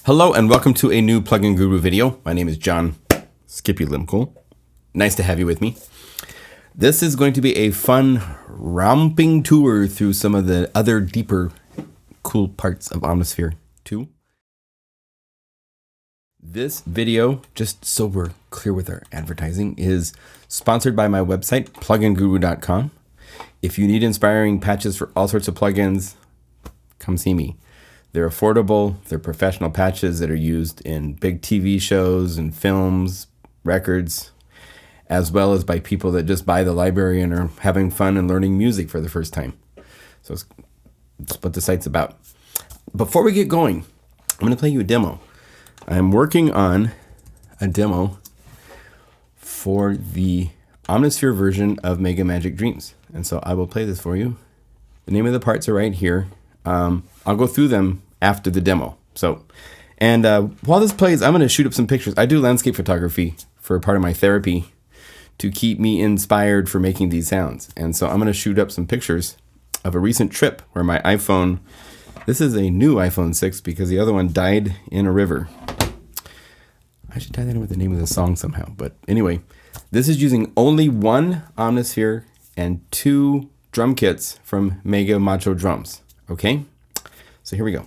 Hello and welcome to a new Plugin Guru video. My name is John Skippy Limcool. Nice to have you with me. This is going to be a fun, romping tour through some of the other deeper, cool parts of Omnisphere 2. This video, just so we're clear with our advertising, is sponsored by my website, pluginguru.com. If you need inspiring patches for all sorts of plugins, come see me. They're affordable, they're professional patches that are used in big TV shows and films, records, as well as by people that just buy the library and are having fun and learning music for the first time. So that's what the site's about. Before we get going, I'm going to play you a demo. I'm working on a demo for the Omnisphere version of Mega Magic Dreams. And so I will play this for you. The name of the parts are right here. I'll go through them after the demo. While this plays, I'm going to shoot up some pictures. I do landscape photography for a part of my therapy to keep me inspired for making these sounds. And so I'm going to shoot up some pictures of a recent trip where my iPhone, this is a new iPhone 6 because the other one died in a river. I should tie that in with the name of the song somehow. But anyway, this is using only one Omnisphere and 2 drum kits from Mega Macho Drums. Okay, so here we go.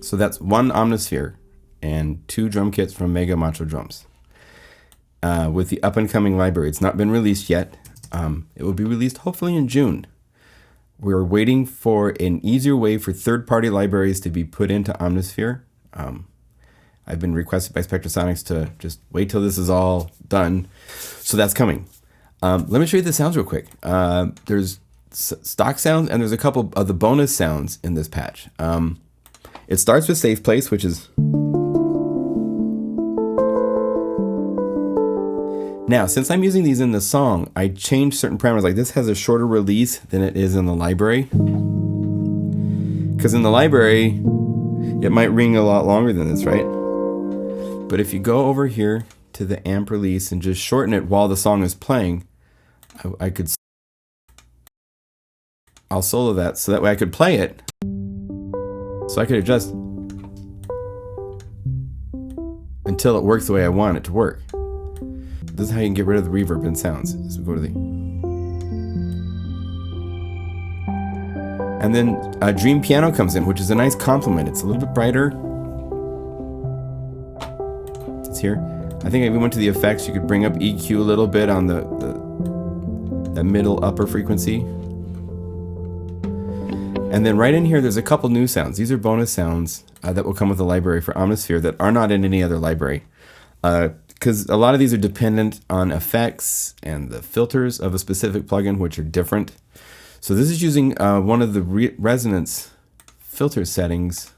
So that's one Omnisphere and 2 drum kits from Mega Macho Drums with the up-and-coming library. It's not been released yet. It will be released hopefully in June. We're waiting for an easier way for third-party libraries to be put into Omnisphere. I've been requested by Spectrasonics to just wait till this is all done. So that's coming. Let me show you the sounds real quick. There's stock sounds and there's a couple of the bonus sounds in this patch. It starts with Safe Place, which is... Now, since I'm using these in the song, I changed certain parameters. Like this has a shorter release than it is in the library. Because in the library, it might ring a lot longer than this, right? But if you go over here to the amp release and just shorten it while the song is playing, I'll solo that so that way I could play it. So I could adjust until it works the way I want it to work. This is how you can get rid of the reverb in sounds. So we go to the... And then a Dream Piano comes in, which is a nice complement. It's a little bit brighter. It's here. I think if we went to the effects, you could bring up EQ a little bit on the middle upper frequency. And then right in here, there's a couple new sounds. These are bonus sounds that will come with the library for Omnisphere that are not in any other library. Because a lot of these are dependent on effects and the filters of a specific plugin, which are different. So this is using one of the resonance filter settings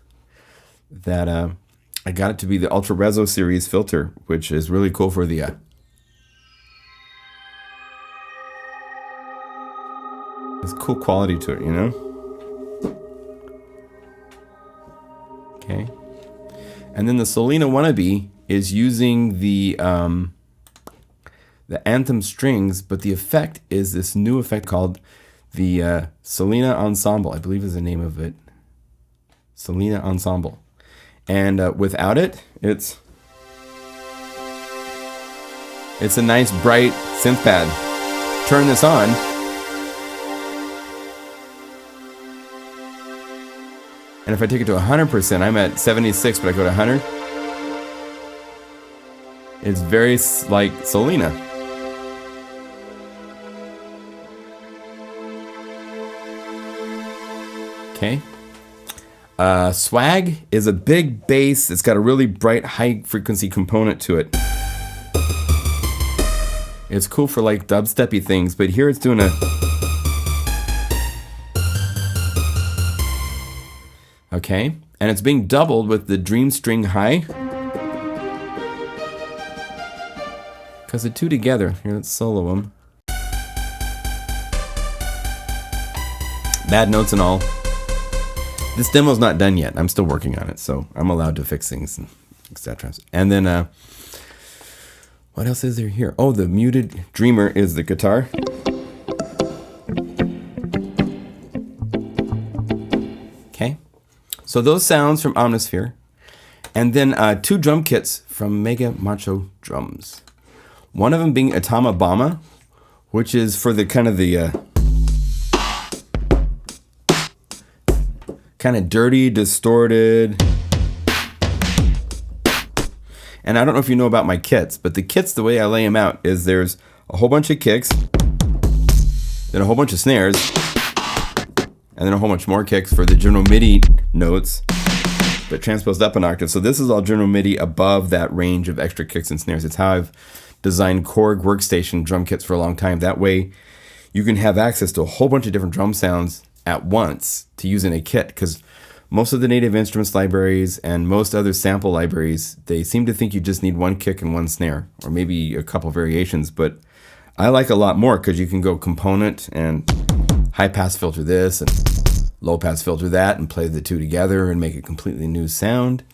that I got it to be the Ultra Reso series filter, which is really cool for the... there's cool quality to it, you know? Okay. And then the Solina Wannabe is using the Anthem strings, but the effect is this new effect called the Selena Ensemble, I believe is the name of it. Selena Ensemble. And without it, it's a nice bright synth pad. Turn this on. And if I take it to 100%, I'm at 76, but I go to 100. It's very like Selena. Okay. Swag is a big bass. It's got a really bright high frequency component to it. It's cool for like dubsteppy things, but here it's doing a... Okay, and it's being doubled with the Dream String High. Because the two together, here let's solo them. Bad notes and all. This demo's not done yet. I'm still working on it, so I'm allowed to fix things, and etc. And then, what else is there here? Oh, the muted Dreamer is the guitar. Okay, so those sounds from Omnisphere, and then 2 drum kits from Mega Macho Drums. One of them being Atama Bama, which is for the kind of dirty, distorted. And I don't know if you know about my kits, but the kits, the way I lay them out is there's a whole bunch of kicks, then a whole bunch of snares, and then a whole bunch more kicks for the general MIDI notes, but transposed up an octave. So this is all general MIDI above that range of extra kicks and snares. It's how I've designed Korg workstation drum kits for a long time. That way you can have access to a whole bunch of different drum sounds at once to use in a kit, because most of the native instruments libraries and most other sample libraries, they seem to think you just need 1 kick and 1 snare, or maybe a couple variations, but I like a lot more because you can go component and high pass filter this and low pass filter that and play the two together and make a completely new sound.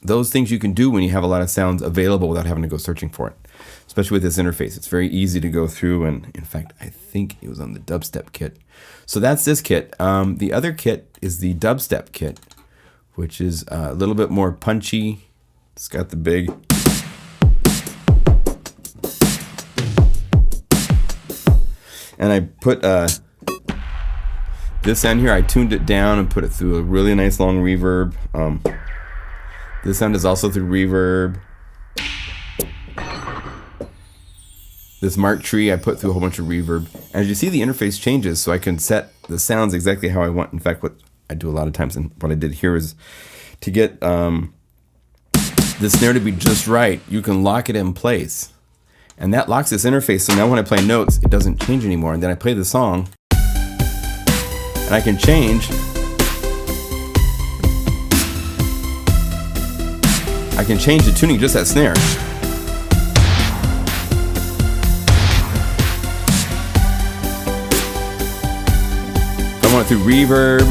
Those things you can do when you have a lot of sounds available without having to go searching for it, especially with this interface. It's very easy to go through, and in fact, I think it was on the dubstep kit. So that's this kit. The other kit is the dubstep kit, which is a little bit more punchy. It's got the big... And I put this sound here, I tuned it down and put it through a really nice long reverb. This sound is also through reverb. This Mark tree I put through a whole bunch of reverb. As you see, the interface changes, so I can set the sounds exactly how I want. In fact, what I do a lot of times, and what I did here is to get the snare to be just right, you can lock it in place. And that locks this interface, so now when I play notes, it doesn't change anymore. And then I play the song, and I can change. I can change the tuning, just that snare. If I want it through reverb,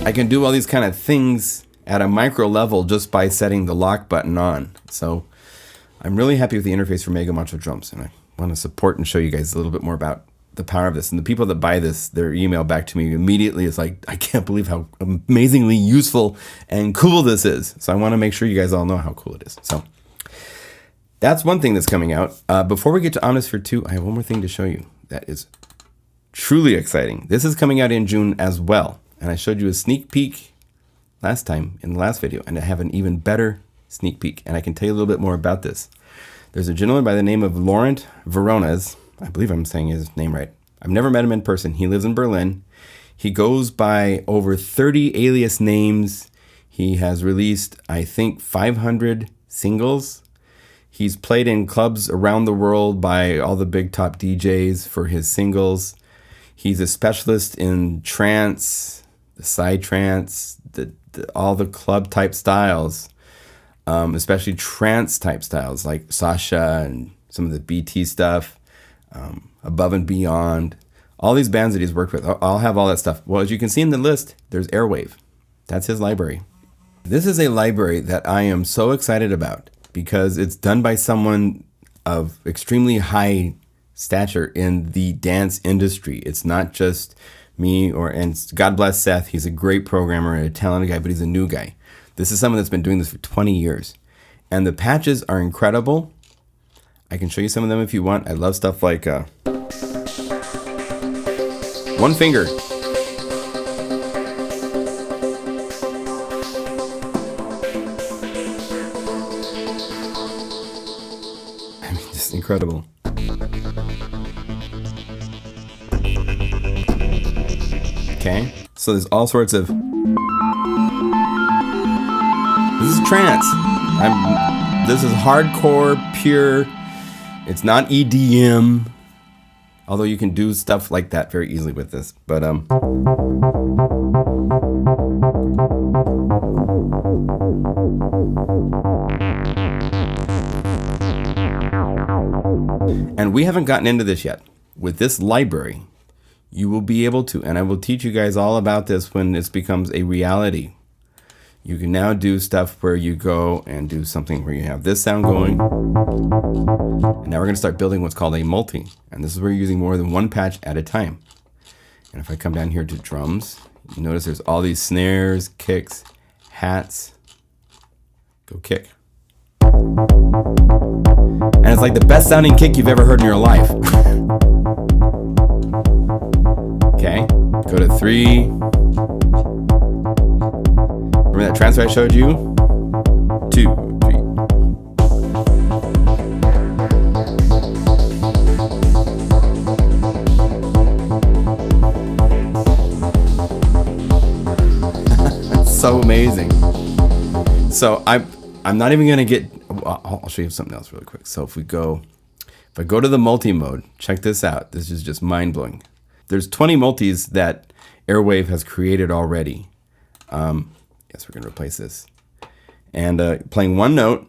I can do all these kind of things at a micro level just by setting the lock button on. So I'm really happy with the interface for Mega Macho Drums, and I want to support and show you guys a little bit more about the power of this. And the people that buy this, their email back to me immediately is like, I can't believe how amazingly useful and cool this is. So I want to make sure you guys all know how cool it is. So that's one thing that's coming out. Before we get to Omnisphere 2, I have one more thing to show you that is truly exciting. This is coming out in June as well. And I showed you a sneak peek last time in the last video, and I have an even better sneak peek. And I can tell you a little bit more about this. There's a gentleman by the name of Laurent Verones. I believe I'm saying his name right. I've never met him in person. He lives in Berlin. He goes by over 30 alias names. He has released, I think, 500 singles. He's played in clubs around the world by all the big top DJs for his singles. He's a specialist in trance, the psytrance, all the club type styles, especially trance type styles like Sasha and some of the BT stuff, Above and Beyond, all these bands that he's worked with. I'll have all that stuff. Well, as you can see in the list, there's Airwave. That's his library. This is a library that I am so excited about because it's done by someone of extremely high stature in the dance industry. It's not just me and God bless Seth. He's a great programmer and a talented guy, but he's a new guy. This is someone that's been doing this for 20 years. And the patches are incredible. I can show you some of them if you want. I love stuff like one finger. I mean, just incredible. Okay, so there's all sorts of... This is trance. This is hardcore, pure. It's not EDM. Although you can do stuff like that very easily with this. But and we haven't gotten into this yet. With this library, you will be able to, and I will teach you guys all about this when this becomes a reality. You can now do stuff where you go and do something where you have this sound going. And now we're going to start building what's called a multi. And this is where you're using more than one patch at a time. And if I come down here to drums, you notice there's all these snares, kicks, hats. Go kick. And it's like the best sounding kick you've ever heard in your life. Okay, go to 3. Remember that transfer I showed you? 2, 3. So amazing. So I'm not even gonna get. I'll show you something else really quick. So if I go to the multi mode, check this out. This is just mind blowing. There's 20 multis that Airwave has created already. Yes, we're going to replace this. And playing one note.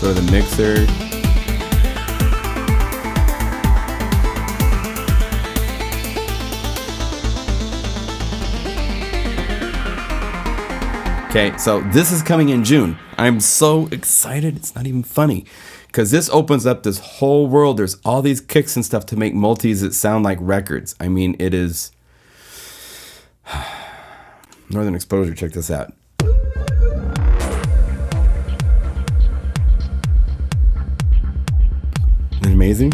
Go to the mixer. Okay, so this is coming in June. I'm so excited. It's not even funny. Because this opens up this whole world. There's all these kicks and stuff to make multis that sound like records. I mean, it is... Northern Exposure, check this out. Isn't it amazing?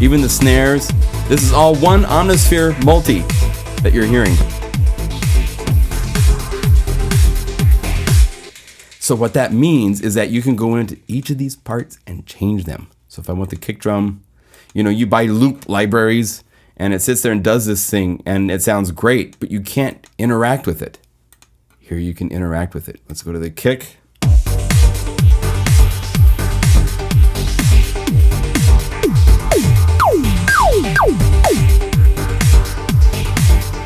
Even the snares. This is all one Omnisphere multi that you're hearing. So what that means is that you can go into each of these parts and change them. So if I want the kick drum, you buy loop libraries and it sits there and does this thing and it sounds great, but you can't interact with it. Here you can interact with it. Let's go to the kick.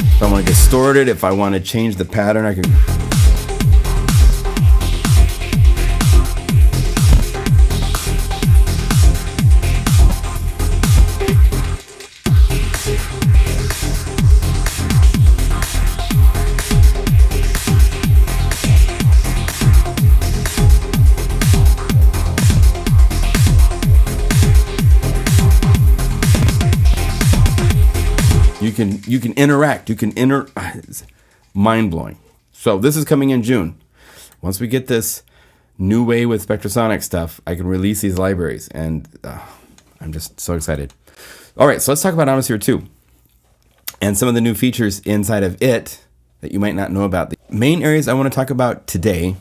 If I want to distort it, if I want to change the pattern, I can. You can interact. It's mind-blowing. So this is coming in June. Once we get this new way with Spectrasonic stuff, I can release these libraries, and I'm just so excited. All right, so let's talk about Omnisphere 2 and some of the new features inside of it that you might not know about. The main areas I want to talk about today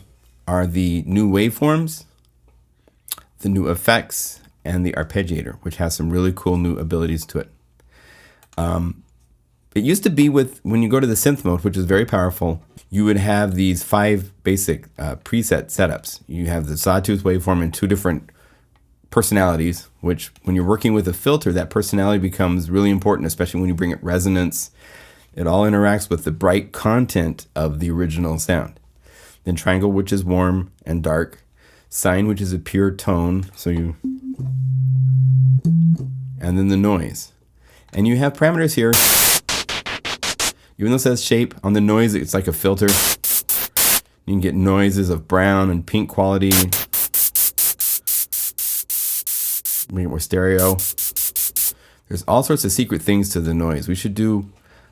are the new waveforms, the new effects, and the arpeggiator, which has some really cool new abilities to it. It used to be when you go to the synth mode, which is very powerful, you would have these 5 basic preset setups. You have the sawtooth waveform in 2 different personalities, which when you're working with a filter, that personality becomes really important, especially when you bring it resonance It all interacts with the bright content of the original sound. Then triangle, which is warm and dark. Sine, which is a pure tone. And then the noise. And you have parameters here. Even though it says shape, on the noise, it's like a filter. You can get noises of brown and pink quality. Make it more stereo. There's all sorts of secret things to the noise. We should do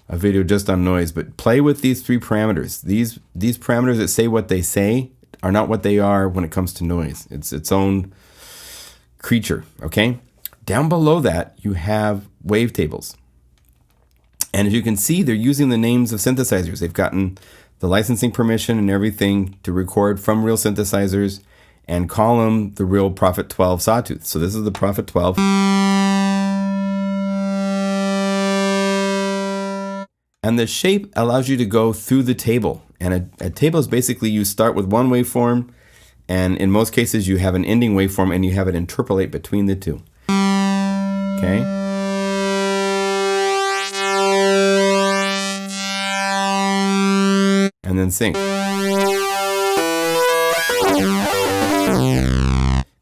a video just on noise, but play with these 3 parameters. These parameters that say what they say are not what they are when it comes to noise. It's its own creature, okay? Down below that, you have wavetables. And as you can see, they're using the names of synthesizers. They've gotten the licensing permission and everything to record from real synthesizers and call them the real Prophet 12 sawtooth. So this is the Prophet 12. And the shape allows you to go through the table. And a table is basically you start with one waveform, and in most cases you have an ending waveform and you have it interpolate between the two. Okay? And then sync.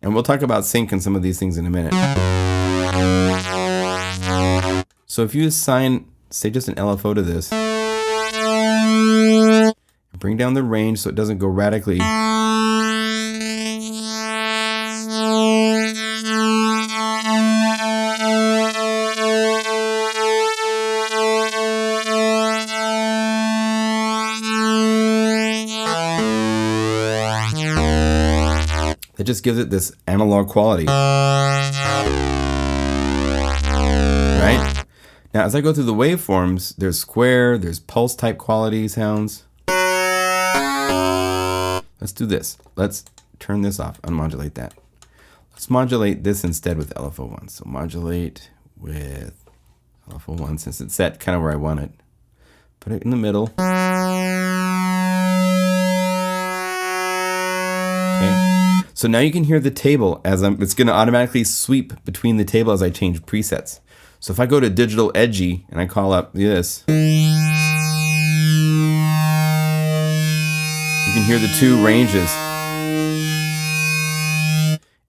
And we'll talk about sync and some of these things in a minute. So if you assign, say, just an LFO to this, bring down the range so it doesn't go radically. It just gives it this analog quality. Right? Now, as I go through the waveforms, there's square, there's pulse type quality sounds. Let's do this. Let's turn this off, unmodulate that. Let's modulate this instead with LFO1. So modulate with LFO1 since it's set kind of where I want it. Put it in the middle. Okay. So now you can hear the table as it's going to automatically sweep between the table as I change presets. So if I go to digital edgy and I call up this, you can hear the 2 ranges.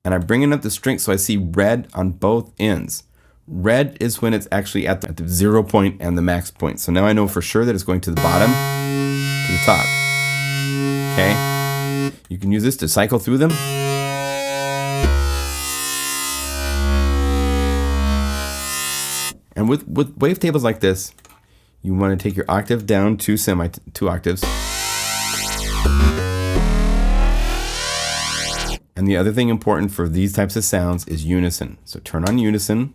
And I'm bringing up the strength so I see red on both ends. Red is when it's actually at the 0 point and the max point. So now I know for sure that it's going to the bottom to the top. Okay? You can use this to cycle through them. And with wavetables like this, you want to take your octave down 2 octaves. And the other thing important for these types of sounds is unison. So turn on unison.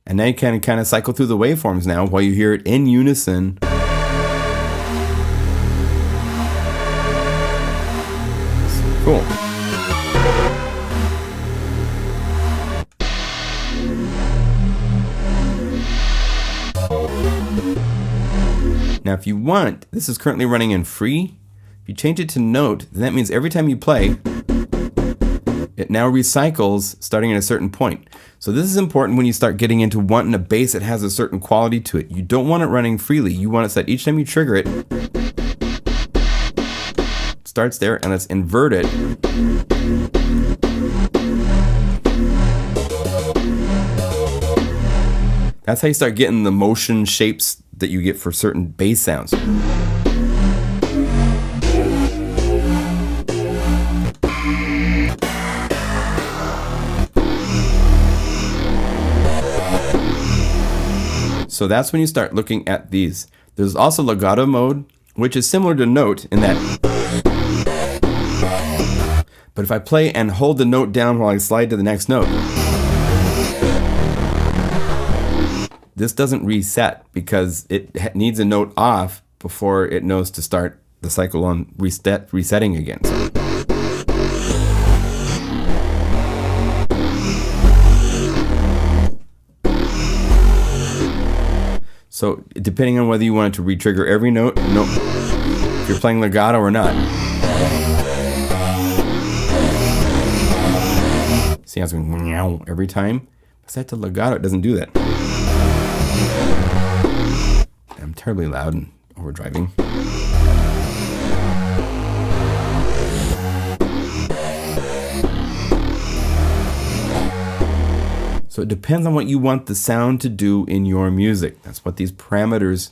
And now you can kind of cycle through the waveforms now while you hear it in unison. Cool. Now if you want, this is currently running in free. If you change it to note, then that means every time you play, it now recycles starting at a certain point. So this is important when you start getting into wanting a bass that has a certain quality to it. You don't want it running freely. You want it set each time you trigger it, starts there, and let's invert it. That's how you start getting the motion shapes that you get for certain bass sounds. So that's when you start looking at these. There's also legato mode, which is similar to note in that. But if I play and hold the note down while I slide to the next note, this doesn't reset because it needs a note off before it knows to start the cycle on resetting again. So depending on whether you want it to re-trigger every note, if you're playing legato or not. See how it's going meow every time? Set to legato, it doesn't do that. I'm terribly loud and overdriving. So it depends on what you want the sound to do in your music. That's what these parameters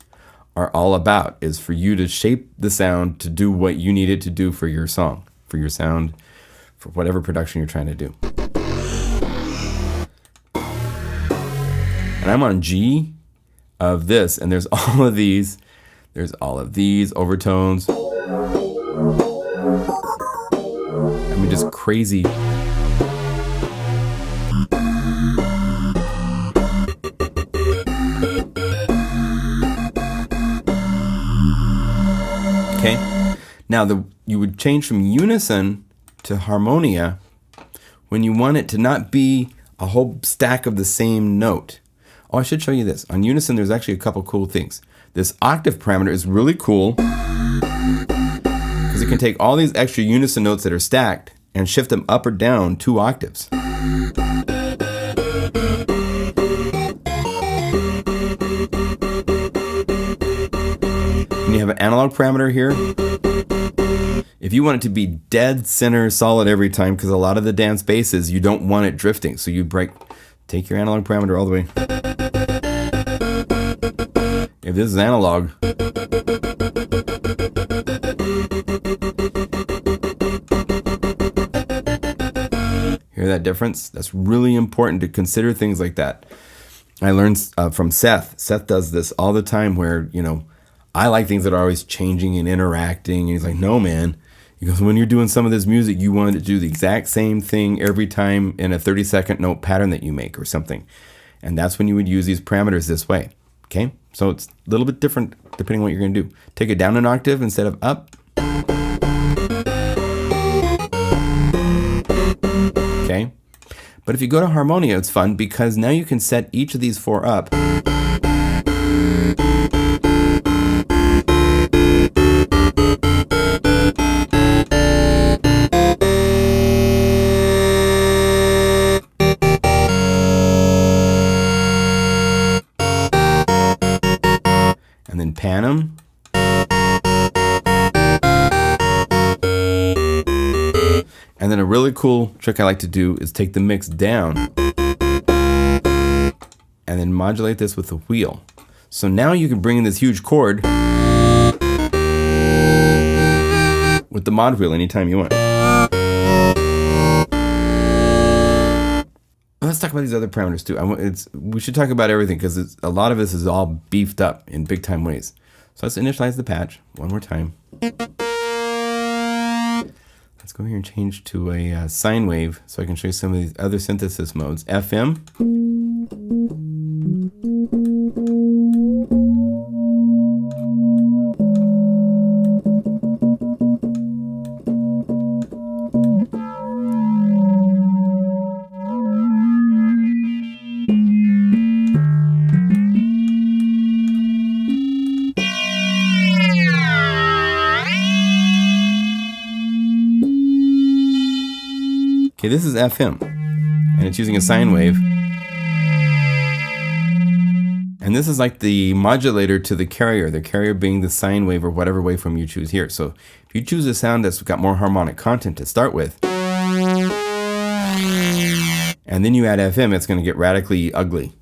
are all about, is for you to shape the sound to do what you need it to do for your song, for your sound, for whatever production you're trying to do. And I'm on G of this, and there's all of these. There's all of these overtones. I mean, just crazy. Okay. Now you would change from unison to harmonia when you want it to not be a whole stack of the same note. Oh, I should show you this. On unison, there's actually a couple cool things. This octave parameter is really cool because it can take all these extra unison notes that are stacked and shift them up or down 2 octaves. And you have an analog parameter here. If you want it to be dead center solid every time, because a lot of the dance basses, you don't want it drifting. So you take your analog parameter all the way. If this is analog, hear that difference? That's really important to consider things like that. I learned from Seth. Seth does this all the time where, I like things that are always changing and interacting. And he's like, no, man. He goes, when you're doing some of this music, you want it to do the exact same thing every time in a 30-second note pattern that you make or something. And that's when you would use these parameters this way. Okay? So it's a little bit different depending on what you're going to do. Take it down an octave instead of up. Okay? But if you go to harmonia, it's fun because now you can set each of these 4 up. And then pan them. And then a really cool trick I like to do is take the mix down and then modulate this with the wheel. So now you can bring in this huge chord with the mod wheel anytime you want. Let's talk about these other parameters too. We should talk about everything because a lot of this is all beefed up in big time ways. So let's initialize the patch one more time. Let's go here and change to a sine wave so I can show you some of these other synthesis modes. FM. Okay, this is FM, and it's using a sine wave. And this is like the modulator to the carrier being the sine wave or whatever waveform you choose here. So if you choose a sound that's got more harmonic content to start with, and then you add FM, it's going to get radically ugly.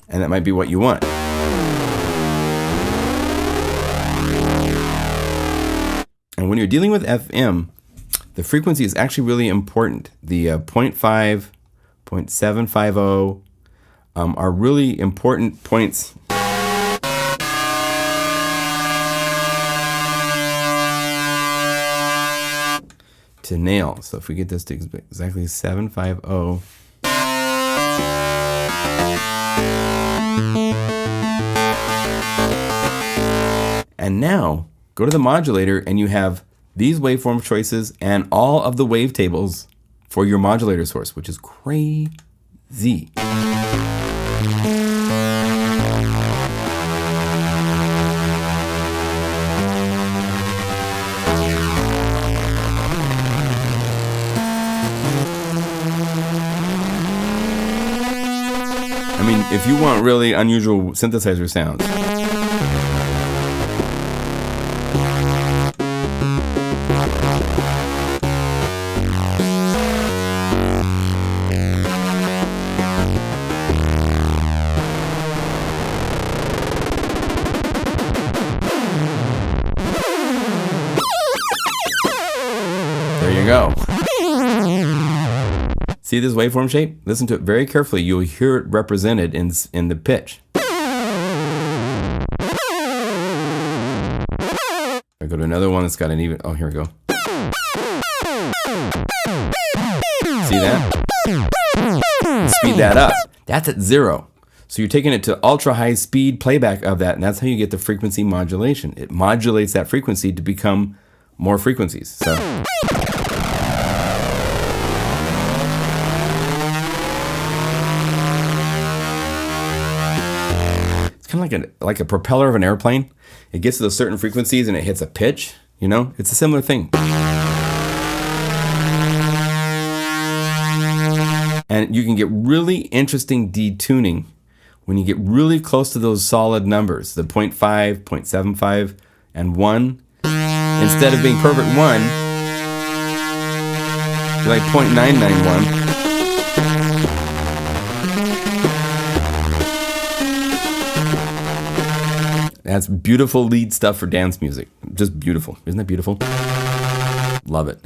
And that might be what you want. And when you're dealing with FM, the frequency is actually really important. The 0.5, 0.750 are really important points. To nail. So if we get this to exactly 750. And now, go to the modulator and you have these waveform choices and all of the wavetables for your modulator source, which is crazy. if you want really unusual synthesizer sounds. There you go. See this waveform shape? Listen to it very carefully. You'll hear it represented in the pitch. I go to another one that's got an even. Oh, here we go. See that? Speed that up. That's at 0. So you're taking it to ultra high speed playback of that, and that's how you get the frequency modulation. It modulates that frequency to become more frequencies. So. Kind of like a propeller of an airplane. It gets to those certain frequencies and it hits a pitch, you know? It's a similar thing. And you can get really interesting detuning when you get really close to those solid numbers, the 0.5, 0.75, and 1. Instead of being perfect 1, you're like 0.991. That's beautiful lead stuff for dance music. Just beautiful. Isn't that beautiful? Love it.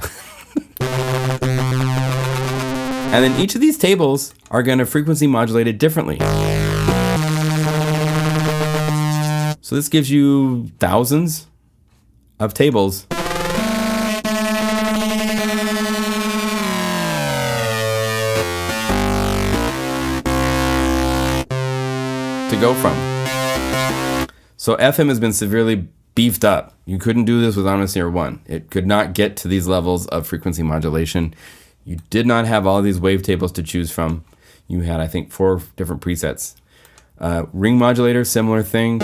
And then each of these tables are going to frequency modulate it differently. So this gives you thousands of tables to go from. So FM has been severely beefed up. You couldn't do this with Omnisphere 1. It could not get to these levels of frequency modulation. You did not have all these wavetables to choose from. You had, I think, 4 different presets. Ring modulator, similar thing.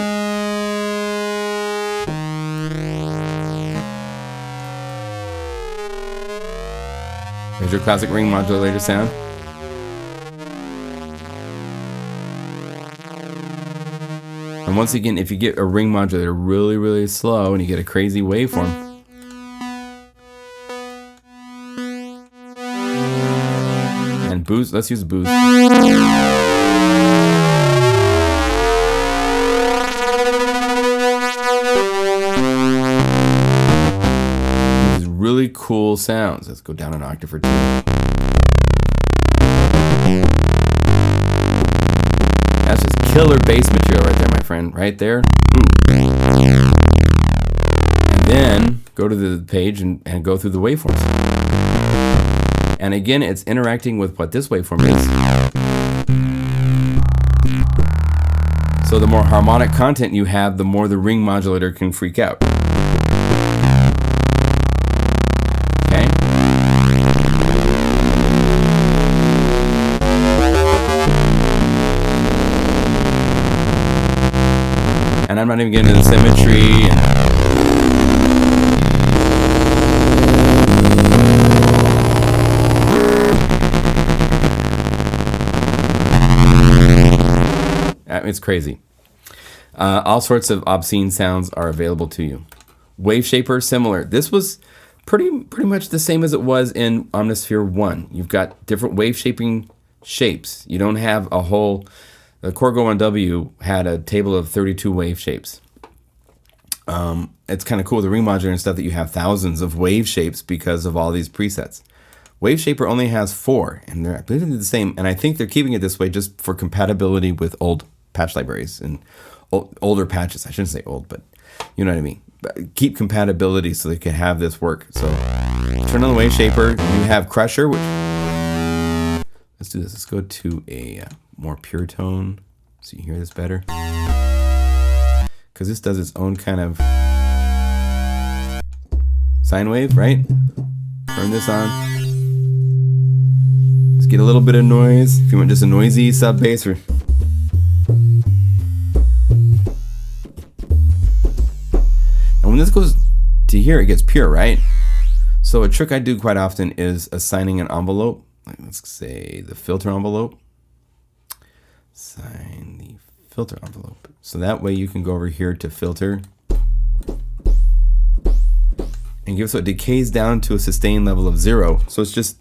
There's your classic ring modulator sound. And once again, if you get a ring modulator really, really slow and you get a crazy waveform, and boost, let's use boost. These really cool sounds. Let's go down an octave or 2. That's just killer bass material right there, my friend. Right there. And then go to the page and go through the waveforms. And again, it's interacting with what this waveform is. So the more harmonic content you have, the more the ring modulator can freak out. Okay? And I'm not even getting into the symmetry. It's crazy. All sorts of obscene sounds are available to you. Wave Shaper, similar. This was pretty much the same as it was in Omnisphere 1. You've got different wave shaping shapes. You don't have a whole... The Corgo 1W had a table of 32 wave shapes. It's kind of cool with the ring modulator and stuff that you have thousands of wave shapes because of all these presets. Wave Shaper only has 4, and they're the same. And I think they're keeping it this way just for compatibility with old patch libraries and older patches. I shouldn't say old, but you know what I mean. But keep compatibility so they can have this work. So turn on the Wave Shaper. You have Crusher, which... Let's do this. Let's go to a more pure tone so you hear this better. Because this does its own kind of sine wave, right? Turn this on. Let's get a little bit of noise. If you want just a noisy sub bass. And when this goes to here, it gets pure, right? So a trick I do quite often is assigning an envelope. Like let's say the filter envelope. assign the filter envelope. So that way you can go over here to filter and give so it decays down to a sustained level of 0. So it's just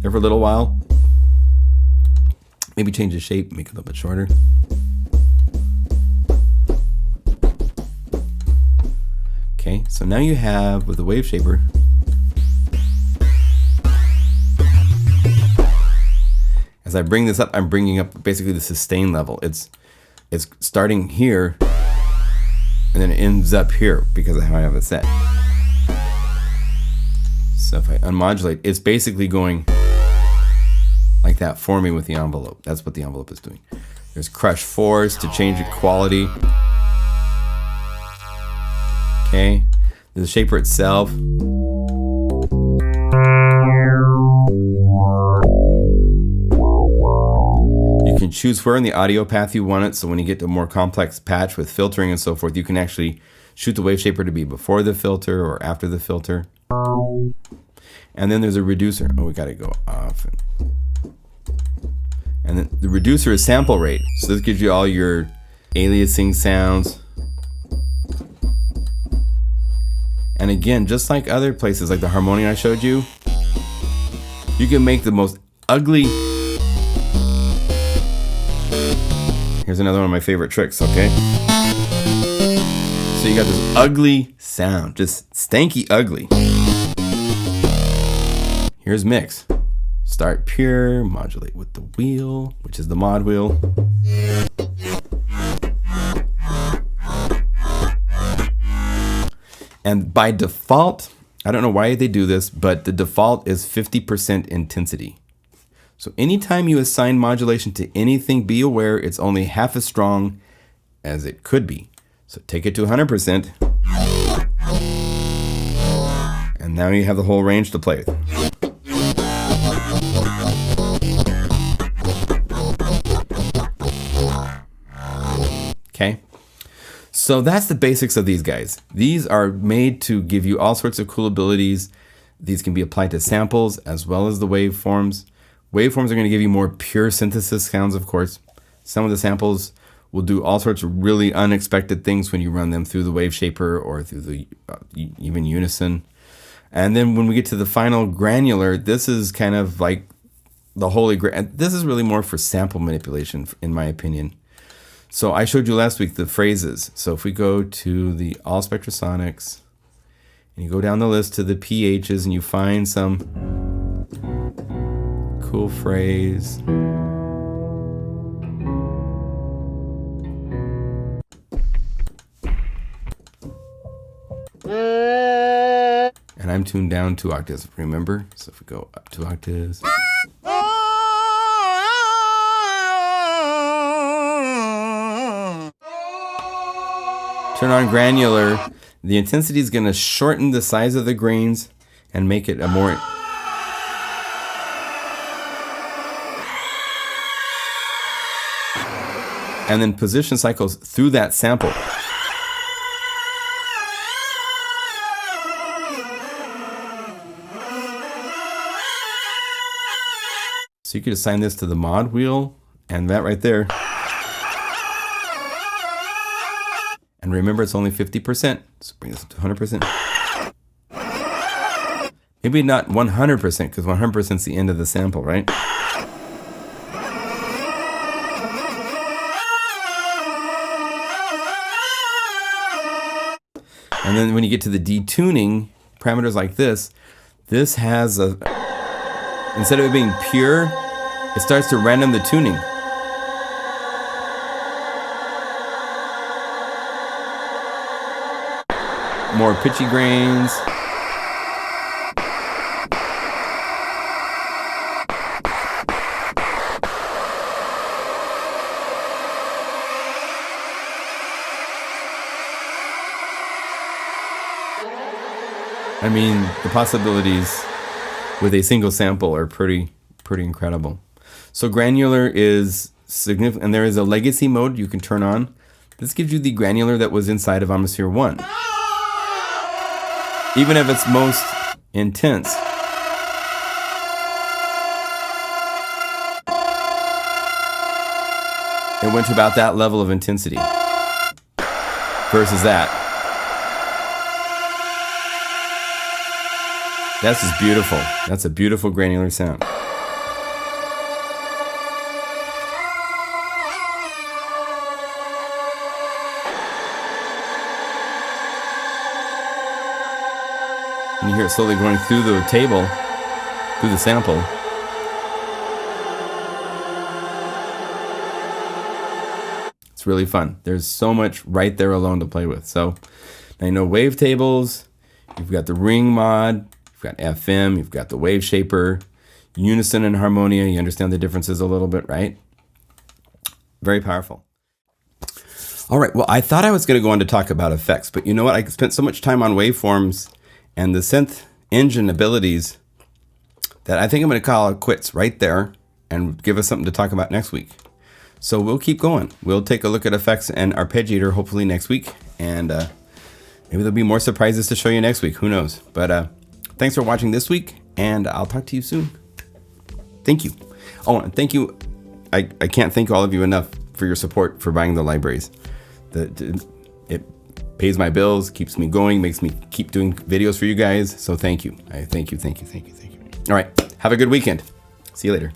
there for a little while. Maybe change the shape, make it a little bit shorter. Okay, so now you have with the wave shaper, as I bring this up, I'm bringing up basically the sustain level. It's starting here and then it ends up here because of how I have it set. So if I unmodulate, it's basically going like that for me with the envelope. That's what the envelope is doing. There's crush force to change the quality. Okay, the shaper itself. You can choose where in the audio path you want it. So when you get to a more complex patch with filtering and so forth, you can actually shoot the wave shaper to be before the filter or after the filter. And then there's a reducer. Oh, we got to go off. And then the reducer is sample rate. So this gives you all your aliasing sounds. And again, just like other places, like the harmonium I showed you, you can make the most ugly. Here's another one of my favorite tricks, okay? So you got this ugly sound, just stanky ugly. Here's mix. Start pure, modulate with the wheel, which is the mod wheel. And by default, I don't know why they do this, but the default is 50% intensity. So anytime you assign modulation to anything, be aware it's only half as strong as it could be. So take it to 100%. And now you have the whole range to play with. Okay. So that's the basics of these guys. These are made to give you all sorts of cool abilities. These can be applied to samples as well as the waveforms. Waveforms are going to give you more pure synthesis sounds, of course. Some of the samples will do all sorts of really unexpected things when you run them through the wave shaper or through the even Unison. And then when we get to the final granular, this is kind of like the holy grail. This is really more for sample manipulation, in my opinion. So I showed you last week the phrases. So if we go to the all spectrasonics and you go down the list to the pHs and you find some cool phrase. And I'm tuned down 2 octaves, remember? So if we go up 2 octaves. Turn on granular. The intensity is going to shorten the size of the grains and make it a more... And then position cycles through that sample. So you could assign this to the mod wheel and that right there. And remember, it's only 50%. So bring this up to 100%. Maybe not 100%, because 100% is the end of the sample, right? And then when you get to the detuning, parameters like this has a... Instead of it being pure, it starts to random the tuning. More pitchy grains. I mean, the possibilities with a single sample are pretty incredible. So granular is significant, and there is a legacy mode you can turn on. This gives you the granular that was inside of Omnisphere 1. Even if it's most intense. it went to about that level of intensity versus that. This is beautiful. That's a beautiful granular sound. And you hear it slowly going through the table, through the sample. It's really fun. There's so much right there alone to play with. So now you know Wavetables, you've got the ring mod, you've got FM, you've got the wave shaper, Unison and Harmonia. You understand the differences a little bit, right? Very powerful. All right, well, I thought I was going to go on to talk about effects, but you know what? I spent so much time on waveforms and the synth engine abilities that I think I'm going to call it quits right there and give us something to talk about next week. So we'll keep going. We'll take a look at effects and arpeggiator hopefully next week, and maybe there'll be more surprises to show you next week. Who knows? But thanks for watching this week, and I'll talk to you soon. Thank you. Oh, and thank you. I can't thank all of you enough for your support for buying the libraries. It pays my bills, keeps me going, makes me keep doing videos for you guys. So thank you. Thank you. All right. Have a good weekend. See you later.